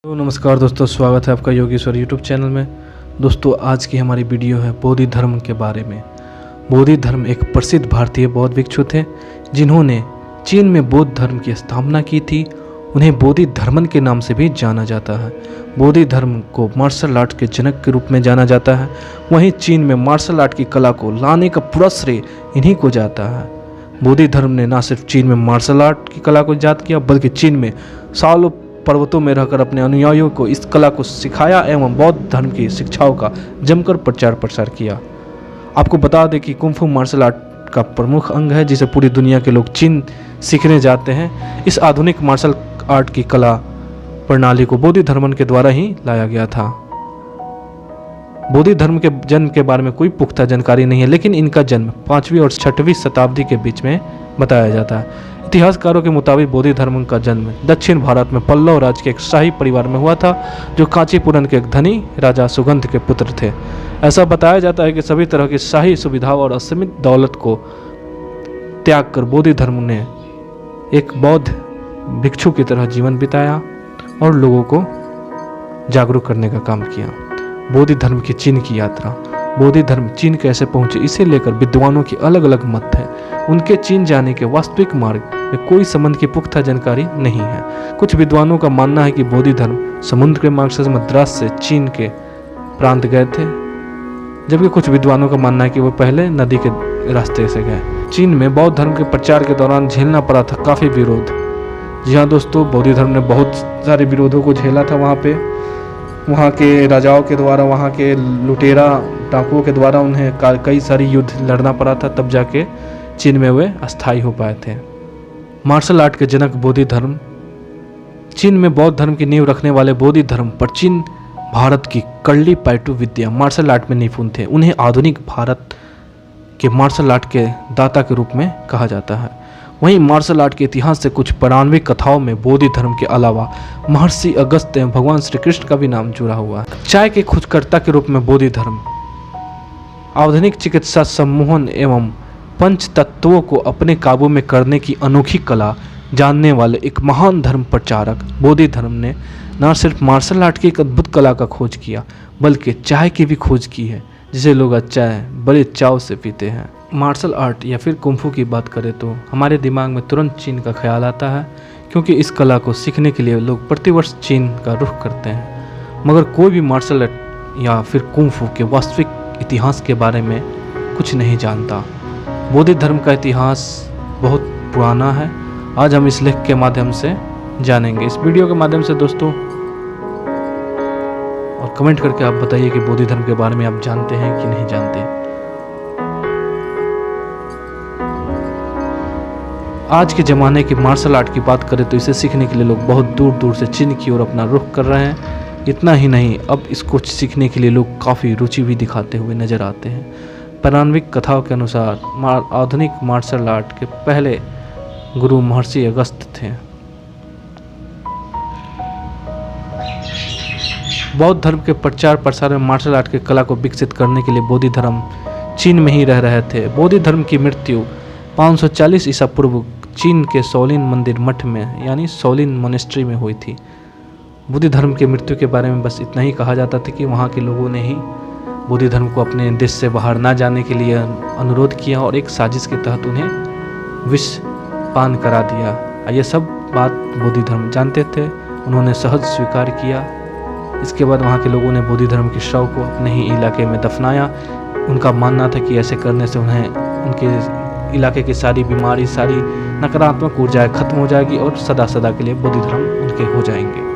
तो नमस्कार दोस्तों, स्वागत है आपका योगेश्वर यूट्यूब चैनल में। दोस्तों, आज की हमारी वीडियो है बोधि धर्म के बारे में। बोधि धर्म एक प्रसिद्ध भारतीय बौद्ध भिक्षु थे जिन्होंने चीन में बौद्ध धर्म की स्थापना की थी। उन्हें बोधि धर्मन के नाम से भी जाना जाता है। बोधि धर्म को मार्शल आर्ट के जनक के रूप में जाना जाता है। वहीं चीन में मार्शल आर्ट की कला को लाने का पूरा श्रेय इन्हीं को जाता है। बोधि धर्म ने न सिर्फ चीन में मार्शल आर्ट की कला को इजाद किया, बल्कि चीन में सालों पर्वतों में रहकर अपने अनुयायियों को इस कला को सिखाया एवं बौद्ध धर्म की शिक्षाओं का जमकर प्रचार प्रसार किया। आपको बता दें कि कुंफू मार्शल आर्ट का प्रमुख अंग है जिसे पूरी दुनिया के लोग चीन सीखने जाते हैं। इस आधुनिक मार्शल आर्ट की कला प्रणाली को बोधि धर्मन के द्वारा ही लाया गया था। बोधि धर्म के जन्म के बारे में कोई पुख्ता जानकारी नहीं है, लेकिन इनका जन्म 5वीं और 6वीं शताब्दी के बीच में बताया जाता है। इतिहासकारों के मुताबिक बोधि धर्म का जन्म दक्षिण भारत में पल्लव राज के एक शाही परिवार में हुआ था, जो कांचीपुरम के एक धनी राजा सुगंध के पुत्र थे। ऐसा बताया जाता है कि सभी तरह की शाही सुविधाओं और असीमित दौलत को त्याग कर बोधि धर्म ने एक बौद्ध भिक्षु की तरह जीवन बिताया और लोगों को जागरूक करने का काम किया। बोधि धर्म की चीन की यात्रा। बोधि धर्म चीन कैसे पहुंचे, इसे लेकर विद्वानों की अलग अलग मत है। उनके चीन जाने के वास्तविक मार्ग में कोई संबंध की पुख्ता जानकारी नहीं है। कुछ विद्वानों का मानना है कि बोधि धर्म समुद्र के मार्ग से मद्रास से चीन के प्रांत गए थे, जबकि कुछ विद्वानों का मानना है कि वो पहले नदी के रास्ते से गए। चीन में बौद्ध धर्म के प्रचार के दौरान झेलना पड़ा था काफ़ी विरोध। जी हाँ दोस्तों, बोधि धर्म ने बहुत सारे विरोधों को झेला था। वहाँ के राजाओं के द्वारा, वहाँ के लुटेरा डाकुओं के द्वारा उन्हें कई सारी युद्ध लड़ना पड़ा था, तब जाके चीन में वे अस्थायी हो पाए थे। मार्शल आर्ट के जनक बोधि धर्म। चीन में बौद्ध धर्म की नींव रखने वाले बोधि धर्म प्राचीन भारत की कल्ली पाइटू विद्या मार्शल आर्ट में निपुण थे। उन्हें आधुनिक भारत के मार्शल आर्ट के दाता के रूप में कहा जाता है। वहीं मार्शल आर्ट के इतिहास से कुछ पौराणिक कथाओं में बोधि धर्म के अलावा महर्षि अगस्त्य एवं भगवान श्री कृष्ण का भी नाम जुड़ा हुआ है। चाय के खोजकर्ता के रूप में बोधि धर्म। आधुनिक चिकित्सा सम्मोहन एवं पंच तत्वों को अपने काबू में करने की अनोखी कला जानने वाले एक महान धर्म प्रचारक बोधि धर्म ने न सिर्फ मार्शल आर्ट की एक अद्भुत कला का खोज किया, बल्कि चाय की भी खोज की है, जिसे लोग चाय बड़े चाव से पीते हैं। मार्शल आर्ट या फिर कुंफू की बात करें तो हमारे दिमाग में तुरंत चीन का ख्याल आता है, क्योंकि इस कला को सीखने के लिए लोग प्रतिवर्ष चीन का रुख करते हैं। मगर कोई भी मार्शल आर्ट या फिर कुंफू के वास्तविक इतिहास के बारे में कुछ नहीं जानता। बोधि धर्म का इतिहास बहुत पुराना है। आज हम इस लेख के माध्यम से जानेंगे, इस वीडियो के माध्यम से दोस्तों। और कमेंट करके आप बताइए कि बोधि धर्म के बारे में आप जानते हैं कि नहीं जानते। आज के ज़माने की मार्शल आर्ट की बात करें तो इसे सीखने के लिए लोग बहुत दूर दूर से चीन की ओर अपना रुख कर रहे हैं। इतना ही नहीं, अब इसको सीखने के लिए लोग काफ़ी रुचि भी दिखाते हुए नजर आते हैं। पौराणिक कथाओं के अनुसार आधुनिक मार्शल आर्ट के पहले गुरु महर्षि अगस्त्य थे। बौद्ध धर्म के प्रचार प्रसार में मार्शल आर्ट की कला को विकसित करने के लिए बोधि धर्म चीन में ही रह रहे थे। बोधि धर्म की मृत्यु 540 ईसा पूर्व चीन के शौलिन मंदिर मठ में यानी शौलिन मोनेस्ट्री में हुई थी। बोधि धर्म की मृत्यु के बारे में बस इतना ही कहा जाता था कि वहाँ के लोगों ने ही बोधि धर्म को अपने देश से बाहर ना जाने के लिए अनुरोध किया और एक साजिश के तहत उन्हें विष पान करा दिया। ये सब बात बोधि धर्म जानते थे, उन्होंने सहज स्वीकार किया। इसके बाद वहाँ के लोगों ने बोधि धर्म के शव को अपने ही इलाके में दफनाया। उनका मानना था कि ऐसे करने से उन्हें उनके इलाके की सारी बीमारी, सारी नकारात्मक ऊर्जाएं खत्म हो जाएगी और सदा सदा के लिए बोधि धर्म उनके हो जाएंगे।